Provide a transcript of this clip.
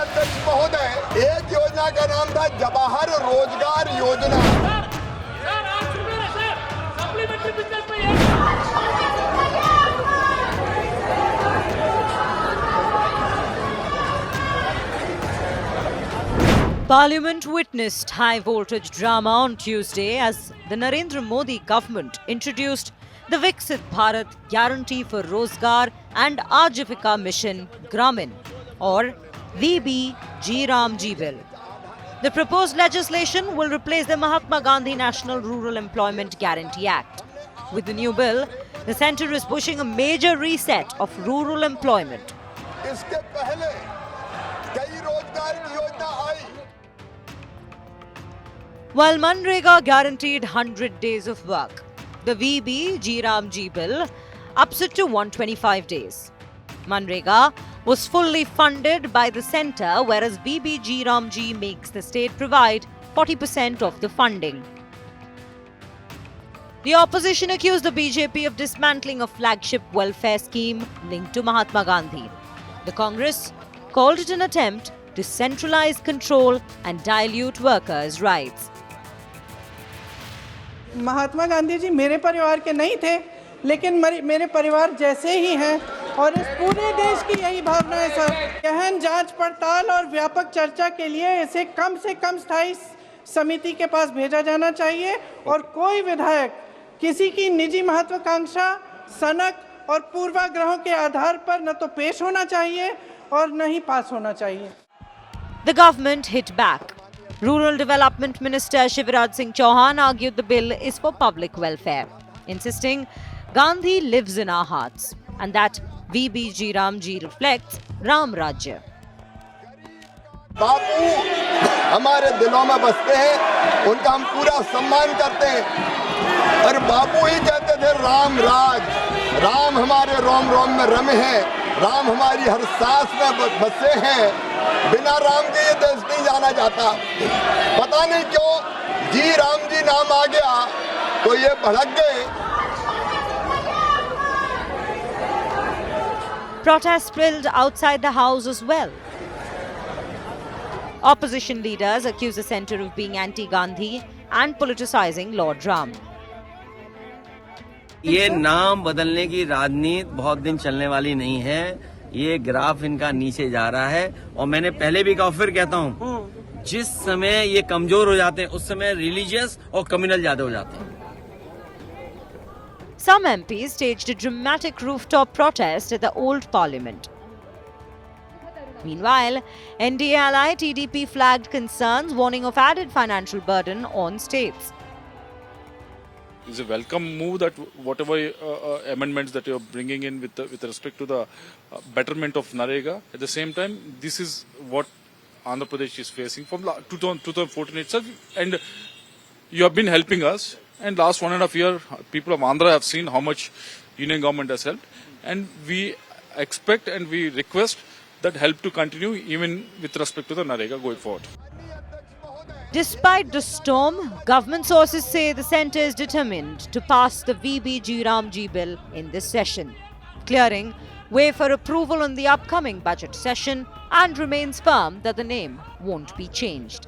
अध्यक्ष महोदय, एक योजना का नाम था जवाहर रोजगार योजना। Parliament witnessed high-voltage drama on Tuesday as the Narendra Modi government introduced the Viksit Bharat Guarantee for Rozgar and Ajivika Mission Gramin, or VBG-Ramji bill. The proposed legislation will replace the Mahatma Gandhi National Rural Employment Guarantee Act. With the new bill, the centre is pushing a major reset of rural employment. इसके पहले कई रोजगार की योजना आई। While Manrega guaranteed 100 days of work, the VBG-Ramji bill ups it to 125 days. Manrega was fully funded by the centre, whereas VBG-Ramji makes the state provide 40% of the funding. The opposition accused the BJP of dismantling a flagship welfare scheme linked to Mahatma Gandhi. The Congress called it an attempt to centralize control and dilute workers' rights. Mahatma Gandhi ji मेरे परिवार के नहीं थे, लेकिन मेरे परिवार जैसे ही हैं और इस पूरे देश की यही भावना है सर। गहन जांच पड़ताल और व्यापक चर्चा के लिए इसे कम से कम स्थायी समिति के पास भेजा जाना चाहिए और कोई विधायक किसी की निजी महत्वाकांक्षा, सनक और पूर्वाग्रहों के आधार पर न तो पेश होना चाहिए और न ही पास होना चाहिए। The government hit back. Rural Development Minister Shivraj Singh Chauhan argued the bill is for public welfare, insisting Gandhi lives in our hearts and that VBG-Ramji reflects Ram Rajya. बापू हमारे दिलों में बसते हैं, उनका हम पूरा सम्मान करते हैं। और बापू ही कहते थे राम राज, राम हमारे रोम रोम में रमे हैं, राम हमारी हर सांस में बसे हैं। बिना राम के ये देश नहीं जाना जाता। पता नहीं क्यों जी राम जी नाम आ गया तो ये भड़क गए। Protests spilled outside the house as well. Opposition leaders accuse the centre of being anti-Gandhi and politicizing Lord Ram. ये नाम बदलने की राजनीति बहुत दिन चलने वाली नहीं है। ये ग्राफ इनका नीचे जा रहा है और मैंने पहले भी कहा, फिर कहता हूँ, जिस समय ये कमजोर हो जाते हैं उस समय रिलीजियस और कम्युनल ज्यादा हो जाते हैं। Some MPs staged a dramatic rooftop protest at the old parliament. Meanwhile, NDA ally TDP flagged concerns, warning of added financial burden on states. It's a welcome move that whatever amendments that you're bringing in with respect to the betterment of Narega. At the same time, this is what Andhra Pradesh is facing from 2014 itself, and you have been helping us. And last 1.5 years, people of Andhra have seen how much union government has helped, and we expect and we request that help to continue even with respect to the Narega going forward. Despite the storm, government sources say the centre is determined to pass the VBG-Ramji bill in this session, clearing way for approval in the upcoming budget session, and remains firm that the name won't be changed.